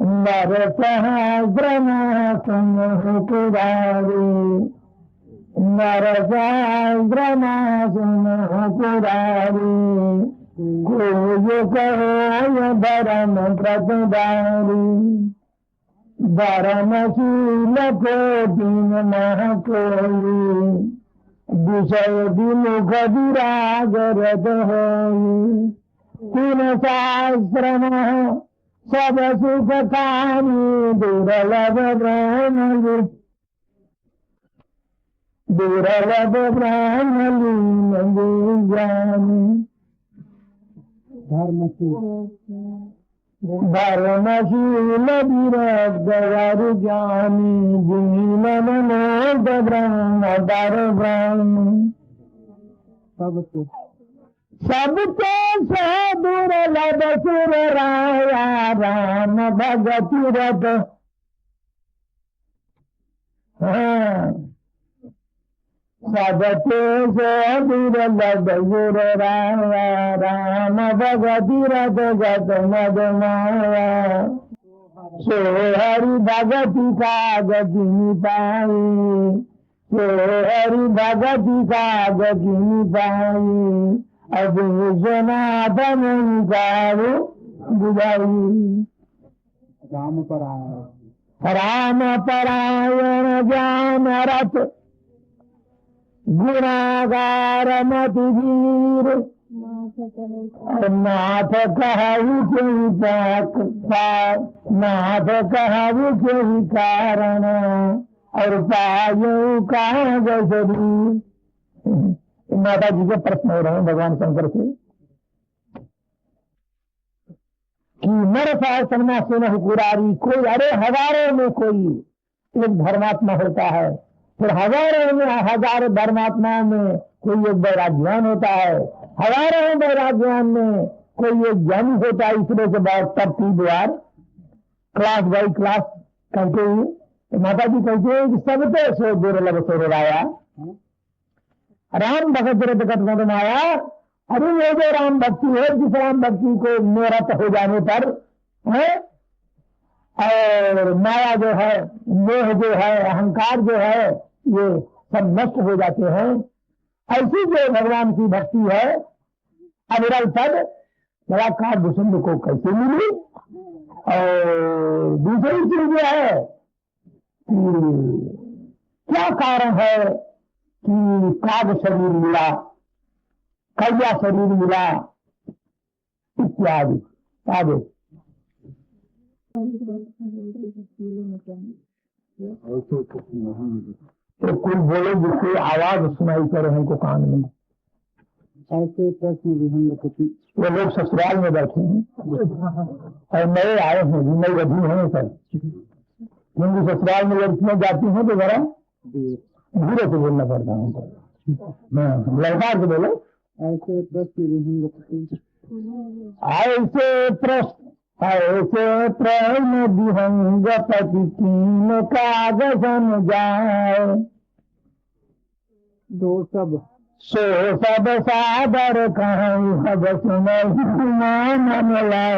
नर सहस्रनाशं पुरारी, नर सहस्रनाशं पुरारी, कोय कहो धर्म प्रतिदारी, धर्मशील को दिन न कोई, विषय विमुख विराग रत होई, तीन शास्त्र सब सुख कारी, दुर्लभ ब्रह्म दुर्लभ ब्रह्मलीन ज्ञानी, धर्मशील विरग ज्ञानी, जीवन मोद ब्रह्म दर ब्रह्म, सबके से दुर्लभ सुर राया, राम भगति रत। सबके से दुर्लभ सुर राया, राम भगति रत गत मद माया, सो हरि भगति का गति पाई, सो हरि भगति का गति पाई, अब जनार्दन गाओ बुझाई। राम परायण ज्ञान रथ, गुणागार मति वीर, नाथ कहु नाथ कहु के कारण, और पायो का गजरी। माता जी के प्रश्न हो रहे हैं भगवान शंकर से कि नर सहस्रनाम सुनहु पुरारी, कोई अरे हजारों में कोई एक धर्मात्मा होता है, फिर हजारों में हजार धर्मात्माओं में कोई एक वैराग्यवान होता है, हजारों वैराग्यवान में कोई एक ज्ञानी होता है। इसलिए के बाद तरतीब द्वार क्लास बाई क्लास कहते हुए माता जी कहते हैं कि सबसे सो दुर्लभ सो राया, राम भगत रत मद माया। अरे ये जो राम भक्ति है, जिस राम भक्ति को निरत हो जाने पर है, और माया जो है, मोह जो है, अहंकार जो है, ये सब नष्ट हो जाते हैं। ऐसी जो भगवान की भक्ति है अविरल पद, बड़ा काट दुष्ट को कैसे मिली। और दूसरी चीज यह है कि क्या कारण है कि काग शरीर मिला, कैया शरीर मिला इत्यादि। आगे तो कोई बोले जिसकी आवाज सुनाई पड़े हमको कान में, ऐसे प्रश्न विहंग। वो लोग ससुराल में बैठे हैं और नए आए हैं, नई वधू हैं सर, क्योंकि ससुराल में लड़कियां जाती हैं तो जरा धीरे से बोलना पड़ता है हमको। लड़का से बोलो। ऐसे प्रश्न ऐसे प्रश्न विहंग पति कीन कागजन जाए, दो सब सो सब सादर कहूँ हब सुन लाए।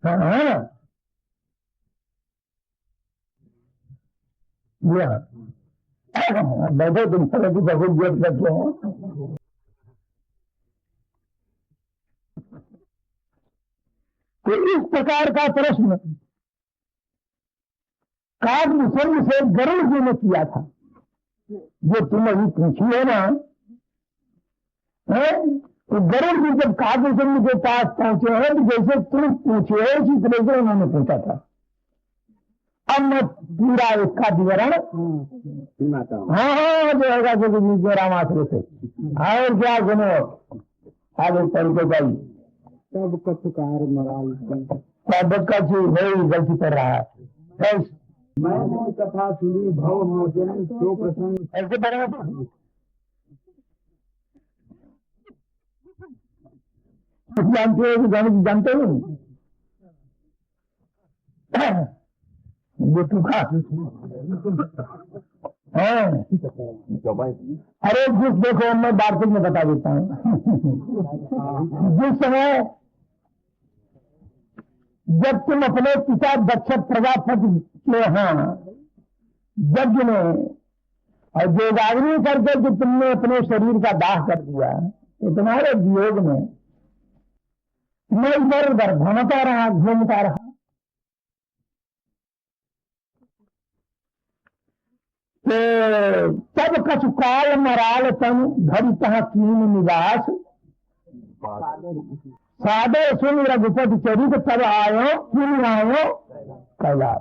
हाँ बैठो तुम सब की बहुत जोत करते हो। तो इस प्रकार का प्रश्न काग मुसल्ल से गरुड़ जी ने किया था, जो तुम अभी पूछी है ना। तो गरुड़ जी जब काग मुसल्ल के पास पहुंचे हैं, तो जैसे तुम पूछे हो उसी तरह से उन्होंने पूछा था। अब मैं पूरा इसका विवरण हाँ जो होगा जो रामाश्र से और क्या सुनो आगे तरीके का सब कथकार मराल सब कछु वही गलती कर रहा है। मैंने कथा सुनी भव मोचन तो प्रसंग ऐसे बने जानते हो गणित जानते हो ये तुका है। अरे देखो मैं वार्तिक में बता देता हूँ। जिस समय जब तुम अपने पिता दक्ष प्रजापति के यहाँ यज्ञ में और जोगाग्नि करके जो तुमने अपने शरीर का दाह कर दिया, तो तुम्हारे वियोग में मैं इधर उधर घूमता रहा। तो तब कछु काल मराल तन धरि तहाँ कीन निवास, सादे सुन रघुपति चरित तब आयो किन आयो कैलाश।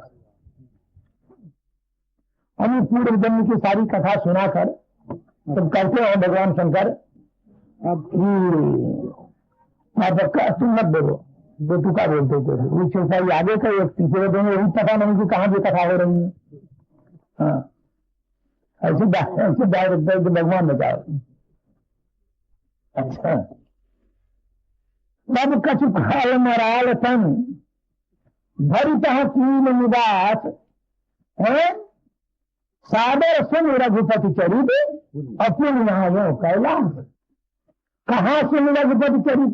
हम पूर्व जन्म की सारी कथा सुनाकर तुम कहते हो भगवान शंकर तुम मत बोलो, बेटुका बोलते थे वो चौपाई आगे का एक पीछे देंगे, वही पता नहीं कि कहाँ भी कथा हो रही है। हाँ ऐसे डायरेक्ट भगवान बताओ। अच्छा तब कछु काल मराल तन धरि तहाँ कीन निवास है, सादर सुन रघुपति चरित अपुन महायो कैलाश। कहाँ सुन रघुपति चरित?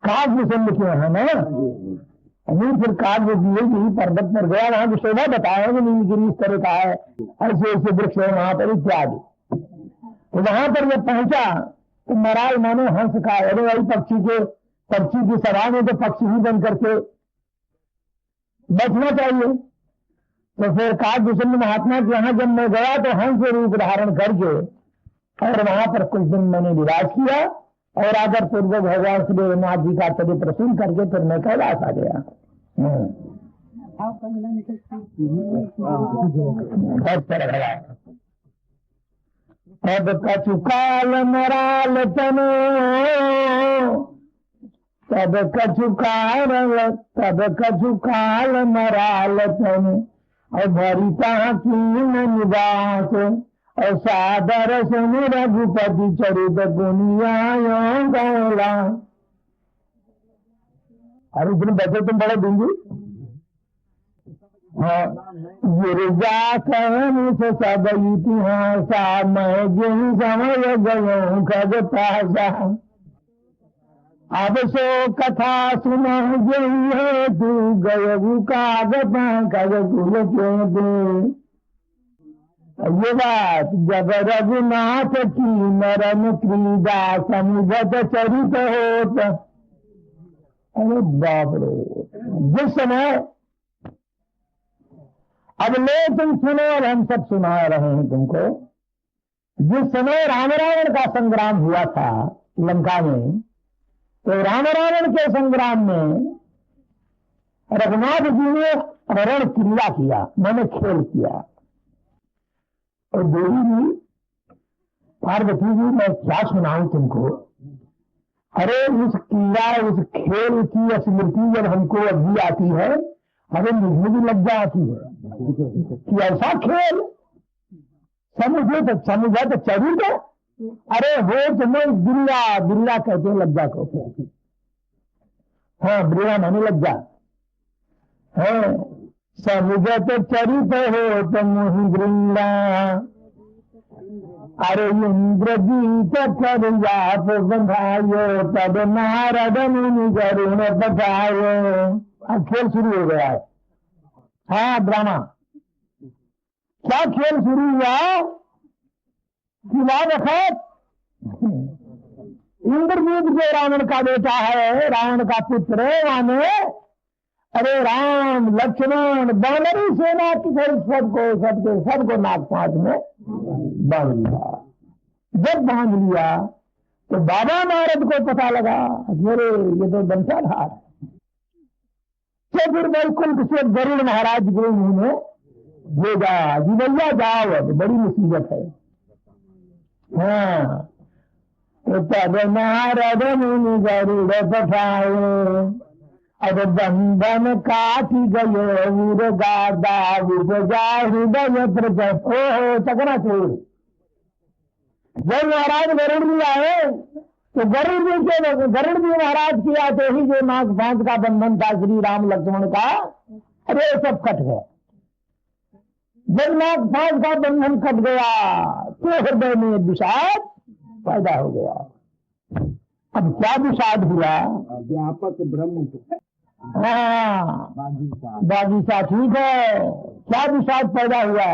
काव्य सुन लिखे है ना, अभी फिर काव्य दिए कि पर्वत पर गया, वहां की शोभा बताया कि नीलगिरी इस तरह का है, ऐसे ऐसे वृक्ष है वहां पर इत्यादि। तो वहां पर जब पहुंचा तो मराल मानो हंस का, अरे वही पक्षी की सभा में तो पक्षी ही बन करके बैठना चाहिए। तो फिर काव्य महात्मा के यहाँ जब मैं गया तो हंस रूप धारण करके और वहां पर कुछ दिन मैंने निवास किया और आदर पूर्वक भगवान श्री जगन्नाथ जी का चरित्र सुन करके फिर मैं कैलाश आ गया। अब कछु काल मराल तनो, तब कछु काल मराल तनो और भरिता कीन निवास और सादर सुन रघुपति चरित दुनिया गौला। अरे इतने बच्चे तुम बड़े दूंगी। हाँ गिरजा कहन से सब इतिहासा, मैं जिन समझ गयो खग पासा। अब सो कथा सुना गई है तू गयु कागता कग कुल के दे। ये बात जब रघुनाथ की नरन क्रीड़ा समुझत चरित होत। अरे बाप रे, जिस समय अब ले तुम सुनो और हम सब सुना रहे हैं तुमको, जिस समय राम रावण का संग्राम हुआ था लंका में, तो राम रावण के संग्राम में रघुनाथ जी ने रण क्रीड़ा किया, मैंने खेल किया। और देवी जी पार्वती जी मैं क्या सुनाऊं तुमको। अरे उस क्रीड़ा उस खेल की स्मृति जब हमको अभी आती है, अरे मुझे भी लज्जा आती है कि ऐसा खेल समझे तो चरित। अरे हो तुम्हें बिल्ला कहते हैं लज्जा को। हाँ बिल्ला माने लज्जा है। समुझत चरित हो तुम बिल्ला, अरे इंद्रजीत कर जाप बंधायो तब नारद मुनि करुण बतायो। अब खेल शुरू हो गया है। हाँ ड्रामा क्या खेल शुरू हुआ कि वक्त इंद्रजीत जो रावण का बेटा है, रावण का पुत्र माने, अरे राम लक्ष्मण वानरी सेना की सबको नाक पांच में बांध लिया। जब बांध लिया तो बाबा नारद को पता लगा अरे ये तो वंशाधार है। तो फिर वैकुंठ से गरुड़ महाराज को उन्होंने भेजा, जी भैया जाओ, अब बड़ी मुसीबत है। हाँ तो तब नारद मुनि गरुड़ पठाए, अब बंधन काटी गयो उर्गादा विभजा हृदय प्रजत। ओहो चकना चोर। जब महाराज गरुड़ जी आए तो गरुड़ जी महाराज की आते ही जो नाग फांस का बंधन था श्री राम लक्ष्मण का, अरे सब कट गया। जब नाग फांस का बंधन कट गया तो हृदय में विषाद पैदा हो गया। अब क्या विषाद हुआ? व्यापक ब्रह्म। हाँ बागीचा ठीक है। क्या विषाद पैदा हुआ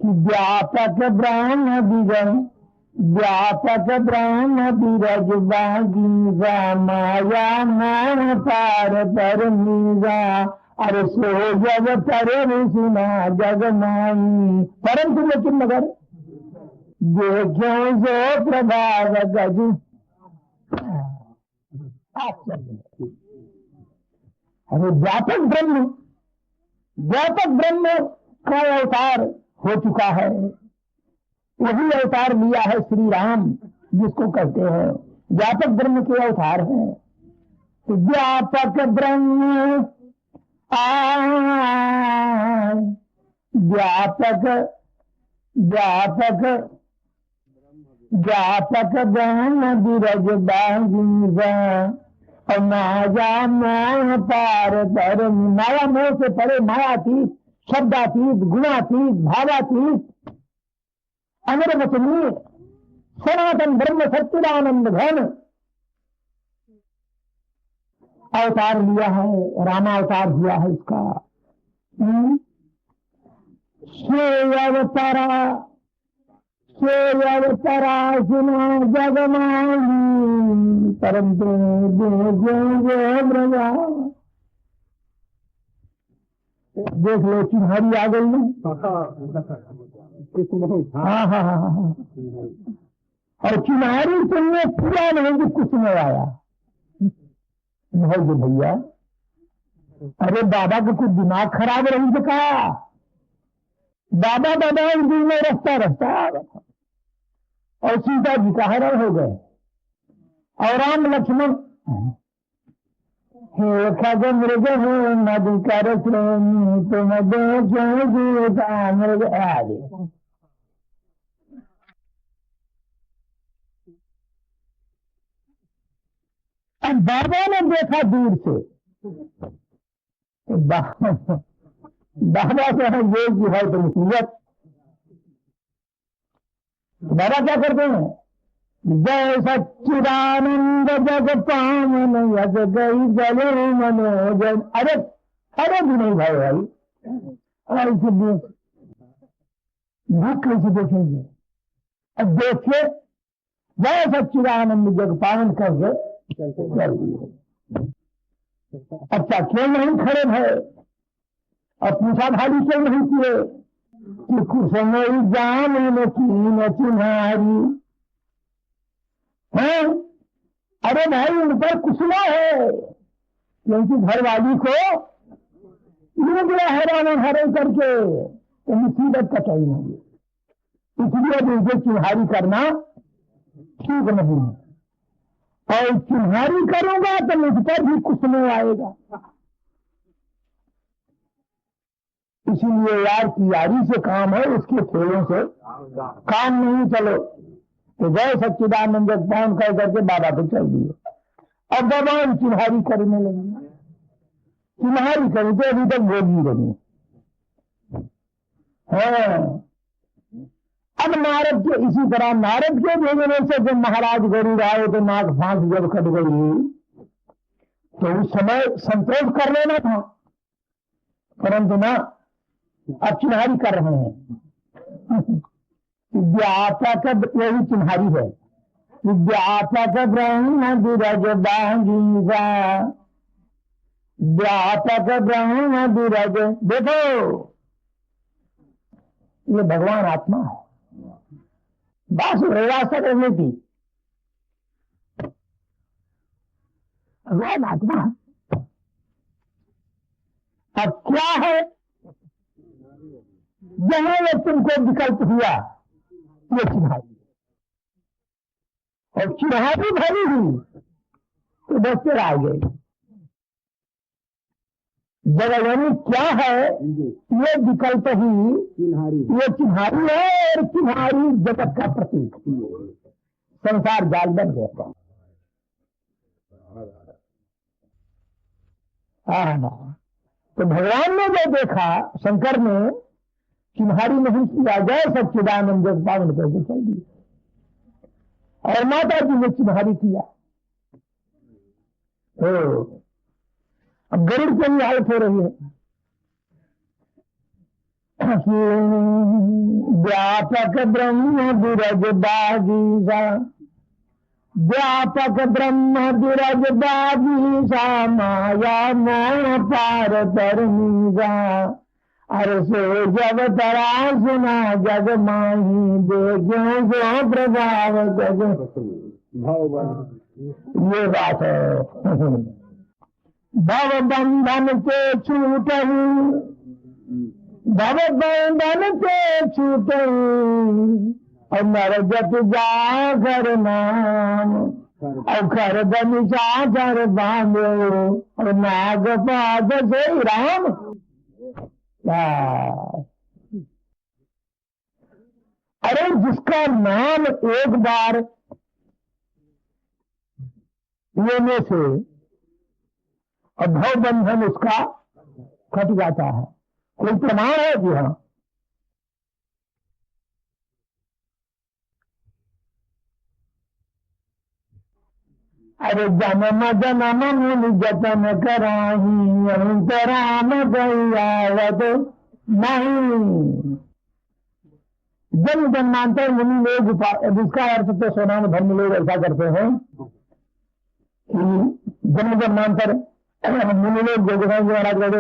कि व्यापक ब्रह्म दिगम, व्यापक ब्रह्म विरज बागीचा, माया मोह पार पर मीजा। अरे सो जग तरे सुना जग माई, परंतु लेकिन मगर देखो जो प्रभाव गज। अरे व्यापक ब्रह्म, व्यापक ब्रह्म का अवतार हो चुका है। वही अवतार लिया है श्री राम, जिसको कहते हैं व्यापक ब्रह्म के अवतार हैं। तो व्यापक ब्रह्म व्यापक व्यापक व्यापक ब्रह्म विरज बागीचा, और माया मोह पार पर। माया मोह से परे, मायातीत, शब्दातीत, गुणातीत, भावातीत, अमर वचनीय सनातन ब्रह्म सच्चिदानंद घन अवतार लिया है, रामावतार हुआ है इसका। अवतारा सुना जगमाली, परंतु ब्रजा। देख लो चिन्हारी आ गई ना। हाँ हाँ हाँ हाँ। और चिन्हारी तुमने पूरा नहीं कि कुछ नहीं आया। नहीं भैया, अरे बाबा का कुछ दिमाग खराब रही तो कहा बाबा बाबा दिन में रस्ता रस्ता आ गया। और सीता जी का हरण हो गए, और राम लक्ष्मण हे खग मृग हो मधुकर श्रेणी, तुम देखो मृग आदि। अब बाबा ने देखा दूर से, बाबा से ये की है तो मुसीबत। बाबा क्या करते हैं? जय सच्चिदानंद जग पावन यज गई जलो मनोजन। अरे अरे भी नहीं भाई भाई, ऐसे भूख कैसे देखेंगे? अब देखिए जय सच्चिदानंद जग पावन करके चल दिए। अच्छा क्यों नहीं खड़े भय और पूछा भाड़ी क्यों नहीं किए कि कुसमई जान न चिन्हारी है? अरे भाई उन पर कुसमा है, क्योंकि घरवाली को दिया हैरान हरण करके तो मुसीबत का कहीं नहीं, इसलिए उनसे चिन्हारी करना ठीक नहीं है। और चिन्हारी करूंगा तो मुझ पर भी कुछ नहीं आएगा। इसीलिए यार की यारी से काम है, उसके खेलों से काम नहीं। चलो तो जय सच्चिदानंद पान कह करके बाबा को चल दिए। अब भगवान चिन्हारी करने लगे। चिन्हारी करी तो अभी तक बोली रही है। अब नारद के इसी तरह नारद के भेजने से जब महाराज गरुड़ आए तो नाग फांस जब कट गई तो उस समय संतोष कर लेना था, परंतु ना अब चिन्हारी कर रहे हैं। व्यापक यही चिन्हारी है। व्यापक ब्रह्म विरज बागीचा, व्यापक ब्रह्म विरज। देखो ये भगवान आत्मा है, बस व्यवस्था करने की भगवान आत्मा। अब क्या है, जहां ये तुमको विकल्प हुआ ये चिन्हारी, और चिन्हारी भरी हुई तो बस फिर आ गए। जगवानी क्या है, ये विकल्प ही ये चिन्हारी है, और चिन्हारी जगत का प्रतीक, संसार जाल बन गया। तो भगवान ने जो देखा शंकर ने तुम्हारी नहीं किया जय सच्चिदानंद पावन करके चल दिया, और माता जी ने तुम्हारी किया। तो अब गरुड़ की भी हालत हो रही है। व्यापक ब्रह्म विरज बागीसा, व्यापक ब्रह्म विरज बागीसा, माया मोह पार तरमीसा, अरे सो जब तरा सुना जग माही, देखो सो प्रभाव जग। ये बात है। भव बंधन के छूटहु, भव बंधन के छूटहु, और नरजत जागर नाम, और कर दनिशा कर बांधो, और नाग पाद से राम। अरे जिसका नाम एक बार लेने से और भव बंधन उसका कट जाता है, कोई प्रमाण है कि हाँ? अरे जन्म जन्म मुनि जतन कराही, अंतराम गयावत नहीं। जन्म जन्मांतर मुनि लोग, जिसका अर्थ तो सोना में धर्म लोग ऐसा करते हैं कि जन्म जन्मांतर मुनि लोग जो है महाराज कहते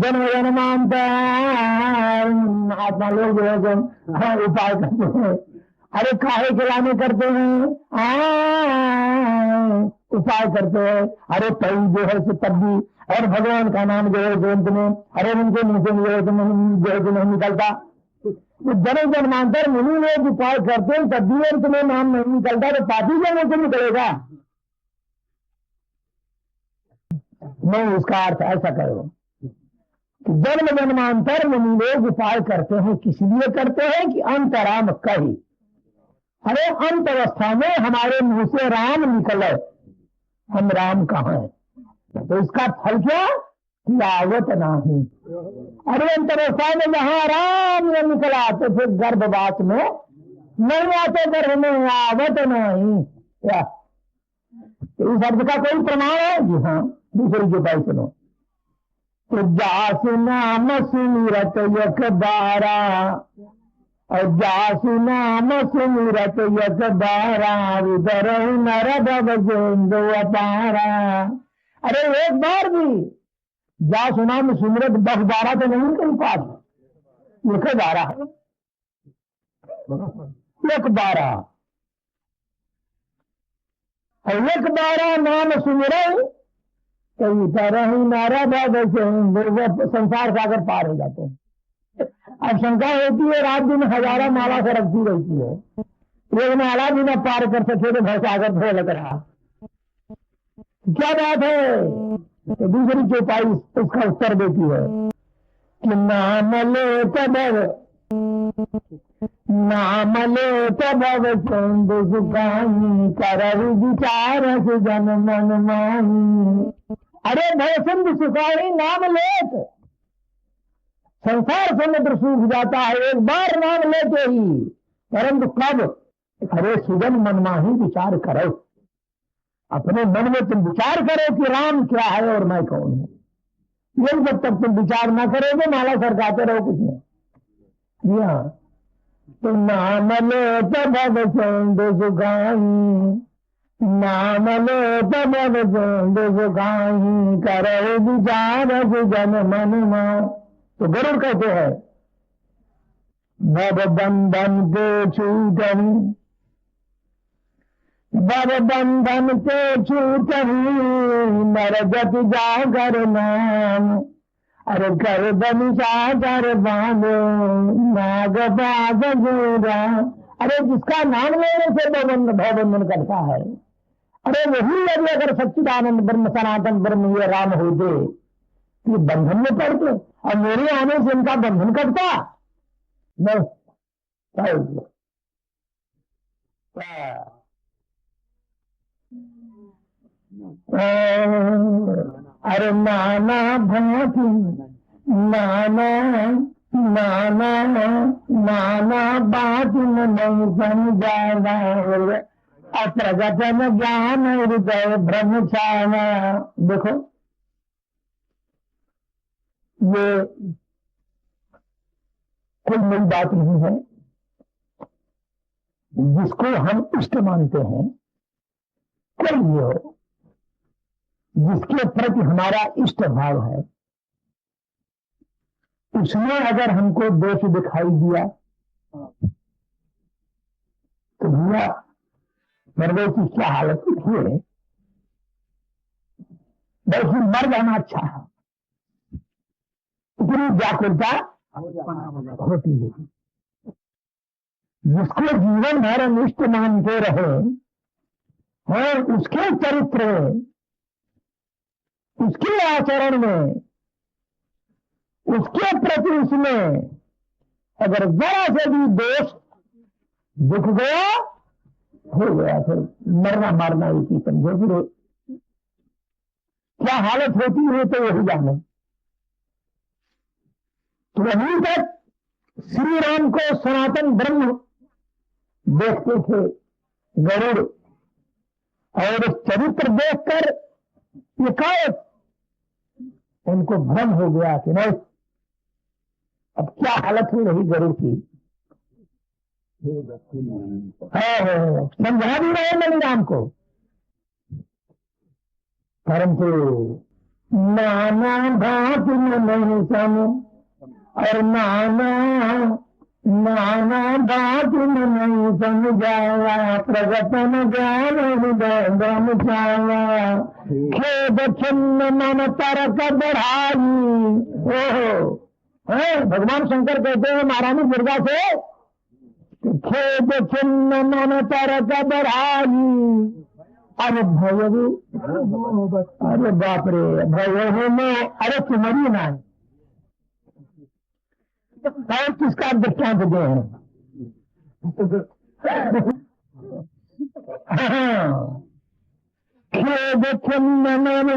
जन्म जन्मांतर महात्मा लोग जो है जो उपाय करते हैं। अरे काहे के लाने करते हैं? उपाय करते हैं। अरे कई जो है तब भी, और भगवान का नाम जो है ग्रंथ में, अरे उनके मुंह से जो है तो नहीं निकलता। तो जन्म जन्मांतर मुनि लोग उपाय करते हैं, तब भी अंत में नाम नहीं निकलता, तो पापी के मुंह से निकलेगा नहीं। उसका अर्थ ऐसा करो कि जन्म जन्मांतर मुनि लोग उपाय करते हैं, किस लिए करते हैं कि अंतराम कही, अरे अंत अवस्था में हमारे मुंह से राम निकले, हम राम कहाँ हैं? तो इसका फल क्या? आवत नहीं। अरे अंत अवस्था में जहां राम ने निकला तो फिर गर्भवास में नहीं आते, गर्भ में आवत नहीं। क्या तो इस अर्थ का कोई प्रमाण है? जी हाँ, दूसरी के पास सुनो। तो जासु नाम सुमिरत यक बारा, और जासु नाम सुमिरत यक बारा, उदर नर भव अपारा। अरे एक बार भी जासु नाम सुमिरत 10-12 तो नहीं कहीं पास, एक 12 एक 12 और एक 12 नाम सुमिरत तो तरह ही नारा बाब संसार सागर पार हो जाते हैं। अब शंका होती है, रात दिन हजारों माला से रखती रहती है, एक नाला भी न पार कर सके तो भय सागर थोड़ा लग रहा, क्या बात है? तो दूसरी चौपाई उसका उत्तर देती है कि नाम ले तब चंद सुखाई, कर विचार जन मन माही। अरे भय सिंधु सुखाई नाम लेत, संसार समुद्र सूख जाता है एक बार नाम लेते ही, परंतु कब? अरे सुजन मनमाही विचार करो, अपने मन में तुम विचार करो कि राम क्या है और मैं कौन हूं। ये जब तक तुम विचार ना करोगे माला सरकाते रहो कुछ नहीं। हाँ, तो नाम लेत भव चंद सुखाई, नाम लेत भव चंद सुखाई, करो विचार सुजन मन मान। तो गरुड़ कहते हैं भव बंधन के छूटही, भव बंधन के छूटही, नर गति जागर नाम, अरे कर बनिशा कर बांधो, नाग बाग जोड़ा। अरे जिसका नाम लेने से भवबंधन करता है, अरे वही यदि अगर सच्चिदानंद ब्रह्म सनातन ब्रह्म ये राम होते ये बंधन में पड़ते, और मेरे आने से इनका बंधन कटता नहीं। अरे नाना भांति नाना नाना नाना बात नहीं समझाना, अप्रगतन ज्ञान हृदय भ्रम छाना। देखो ये कोई नई बात नहीं है। जिसको हम इष्ट मानते हैं, कोई भी हो, जिसके प्रति हमारा इष्ट भाव है, उसमें अगर हमको दोष दिखाई दिया तो भैया मर्दों की क्या हालत होती है। बल्कि मर जाना अच्छा है, इतनी व्याकुलता होती है। जिसको जीवन भर अनिष्ट मानते रहे और उसके चरित्र में, उसके आचरण में, उसके प्रति उसमें अगर जरा से भी दोष दिख गया, हो गया, फिर मरना मारना इसी समझो। फिर क्या हालत होती है तो वही जाने। तो अभी तक श्री राम को सनातन ब्रह्म देखते थे गरुड़, और चरित्र देखकर एकाएक उनको भ्रम हो गया कि नहीं, अब क्या हालत हो रही गरुड़ की। समझा भी रहे मणि राम को, परंतु नाना भात में नहीं सम, और नाना बात में नहीं समझाया, प्रगतन ज्ञान हृदय ब्रह्म छाया। खेद छिन्न मन तरक बढ़ाई। ओहो, भगवान शंकर कहते हैं महारानी दुर्गा से, खेद छिन्न मन तरक बढ़ाई। अरे भयवी, अरे बाप रे, भय में अरे तुम्हारी ना और किसका दृष्टांत दे हैं। खेद छिन्न मन,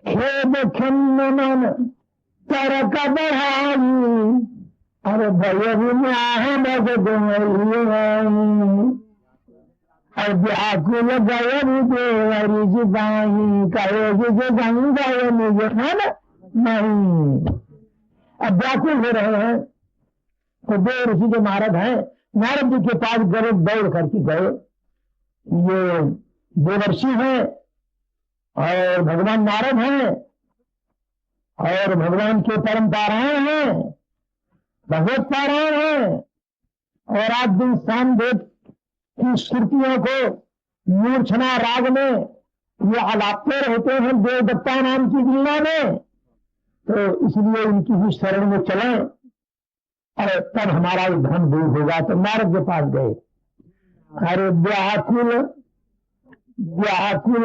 खेद छिन्न मन तरक बढ़ाई। अरे भय और व्याकुल गय देवरी जिबाही, कहे जो गंगा निज नहीं। अब व्याकुल हो रहे हैं तो दो ऋषि जो नारद हैं, नारद जी के पास गरुड़ दौड़ करके गए। ये देवर्षि हैं और भगवान नारद हैं और भगवान के परम पारायण हैं, भगवत पारायण हैं, और आज दिन सामवेद की श्रुतियों को मूर्छना राग में ये आलापते रहते हैं देवदत्ता नाम की लीला में। तो इसलिए इनकी ही शरण में चलें और तब हमारा भ्रम दूर होगा। तो नारद के पास गए। अरे व्याकुल व्याकुल,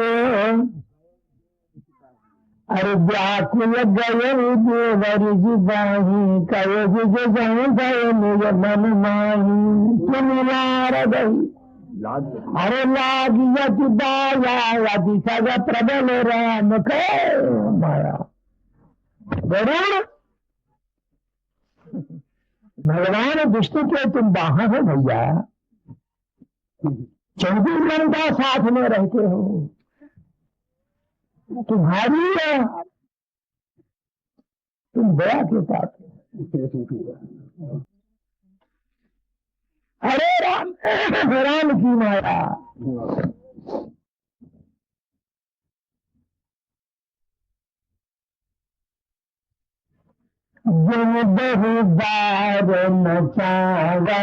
अरे व्याकुल गए देवरी जिबाही, कहे जो गए निज मन माही। तुम नारद अरे लागियत दाया यदि सग प्रबल राम के माया। गरुड़, भगवान विष्णु के तुम वाहन हो भैया, 24 घंटा साथ में रहते हो, तुम्हारी है, तुम दया के पास। अरे राम, राम की माया। जो बहु बार नचागा,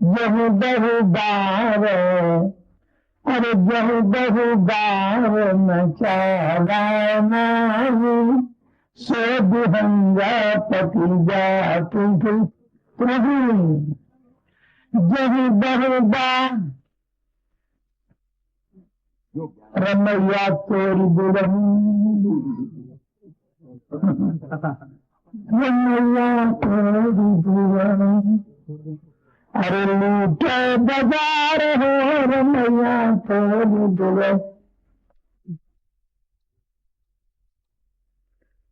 जो बहु बार, अरे जो बहु बार नचागा नहीं, सो विहंगा पति जा प्रभु। जही बहु बार रमैया तोरी बुलम, रमैया तोरी बुलम, अरे लूटे बाजार हो रमैया थोड़ी दुल्हन,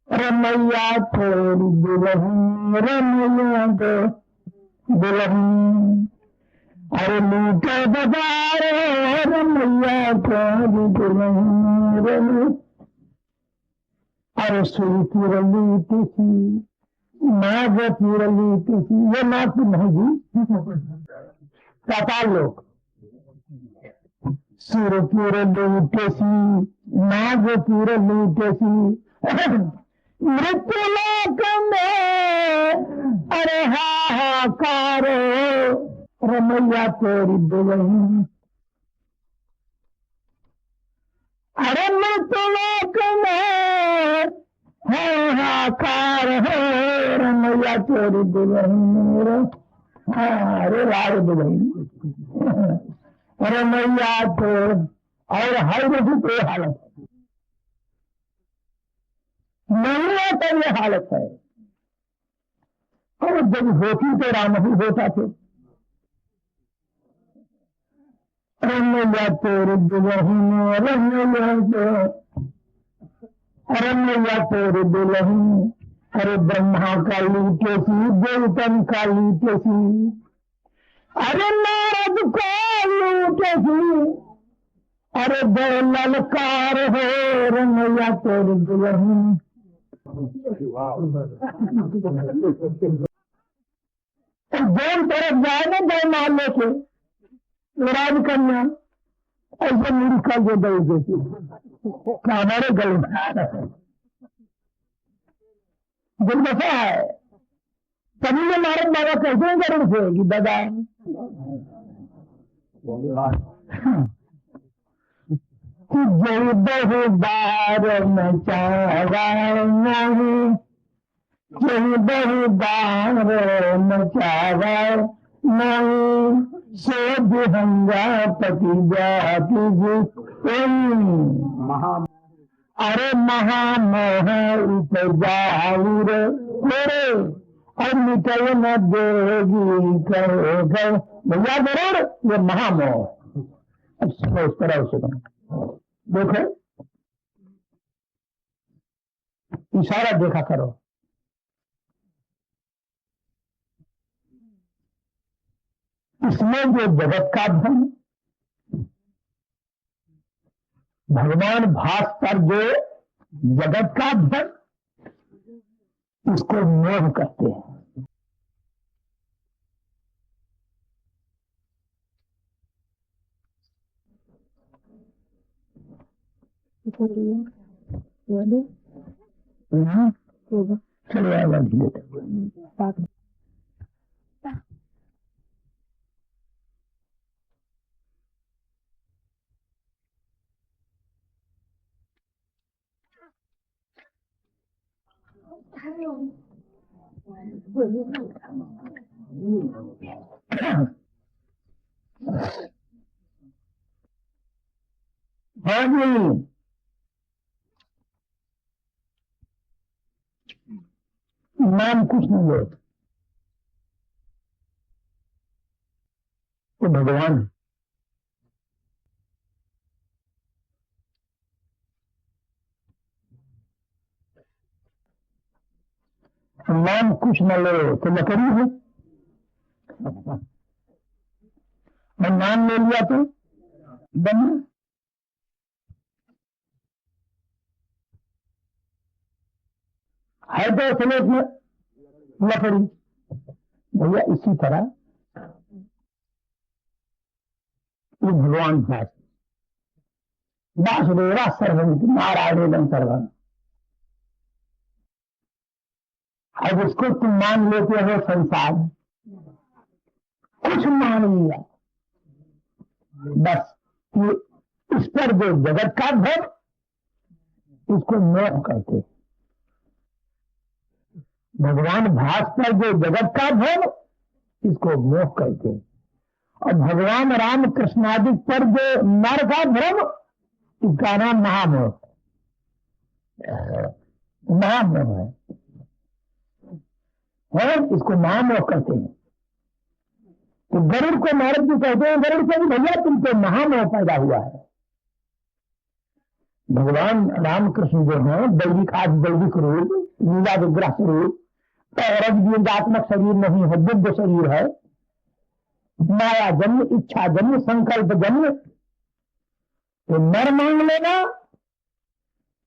रमैया थोड़ी दुल्हन, रमैया तो दुल्हन। अरे लूटे बाजार हो रमैया थोड़ी दुल्हन, अरे सुई की रली किसी नाग की रली किसी, ये नाग की नहीं जी, पाताल लोग। सुर की रली किसी नाग की रली किसी, मृत्यु लोक में अरे हाहाकार रमैया तेरी दुल्हन। अरे मृत्यु लोक में हाहाकार है रमैया तेरी दुल्हन। अरे लाड़ दुल्हन रमैया तो, और हर जैसी कोई हालत नहीं आता, ये हालत है। और जब होती तो राम ही होता थे। रमैया तेरी दुल्हन, रमैया तो, रमैया तेरी दुल्हन। अरे ब्रह्मा का लीटेसी, देवतन का लीटेसी, अरे नारद को लूटेसी, अरे बड़ ललकार हो रमैया तेरी दुल्हन। दोन तरफ जाए ना जाए मार लेके राजकन्या, ऐसे मेरी कल जो दई देती हमारे गले में दिल बसा है। तभी ये नारद बाबा कहते हैं गरुड़ से कि दादा कि जय बहु बार में चावा नहीं, जय बहु बार में चावा नहीं, सो विहंगा पति जाति अरे महामोह उपजाऊर तेरे और मिटाई न देगी कहोगे भैया जरूर, ये महामोह। अब सुनो इस तरह से देखो, इशारा देखा करो। इसमें जो जगत का धन, भगवान भास्कर जो जगत का धन, इसको मोह कहते हैं। चलो आवाज देते हाँ जी। नाम कुछ नहीं है, तो भगवान नाम कुछ न लो तो लकड़ी है, और नाम ले लिया तो बना। है तो स्लेट में लकड़ी। भैया इसी तरह ये भगवान भाष वासुदेवा सर्वमिति नारायण सर्वम। अब उसको तुम मान लेते हो संसार, कुछ मान लिया बस, कि इस पर जो जगत का धन, इसको मोह कहते। भगवान भास पर जो जगत का धन, इसको मोह कहते। और भगवान राम कृष्णादि पर जो नर का भ्रम, इसका नाम महामोह, महामोह है, इसको महामोह कहते हैं। तो गरुड़ को नारद जी कहते हैं, गरुड़ से भी भैया तुमको महामोह पैदा हुआ है। भगवान रामकृष्ण जो है दैविक आदि दैविक रूप, लीला विग्रह स्वरूप, रजबीजात्मक शरीर नहीं है, दिव्य शरीर है। माया जन्म, इच्छा जन्म, संकल्प जन्म। तो नर मांग लेना,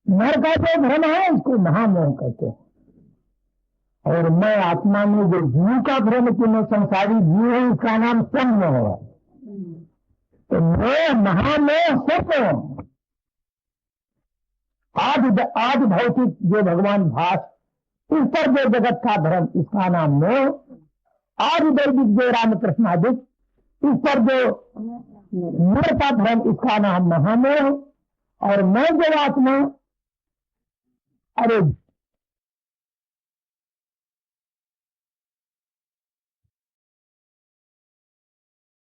नर का जो भ्रम है इसको महामोह कहते हैं। और मैं आत्मा में जो जीव का भ्रम कि मैं संसारी जीव हूं, इसका नाम सम्मोह है। तो मैं महामोह सत्य आदि भौतिक जो भगवान भास, इस पर जो जगत का भ्रम, इसका नाम मोह। आदि दैविक जो रामकृष्ण आदि, इस पर जो नर का भ्रम, इसका नाम महामोह। और मैं जो आत्मा, अरे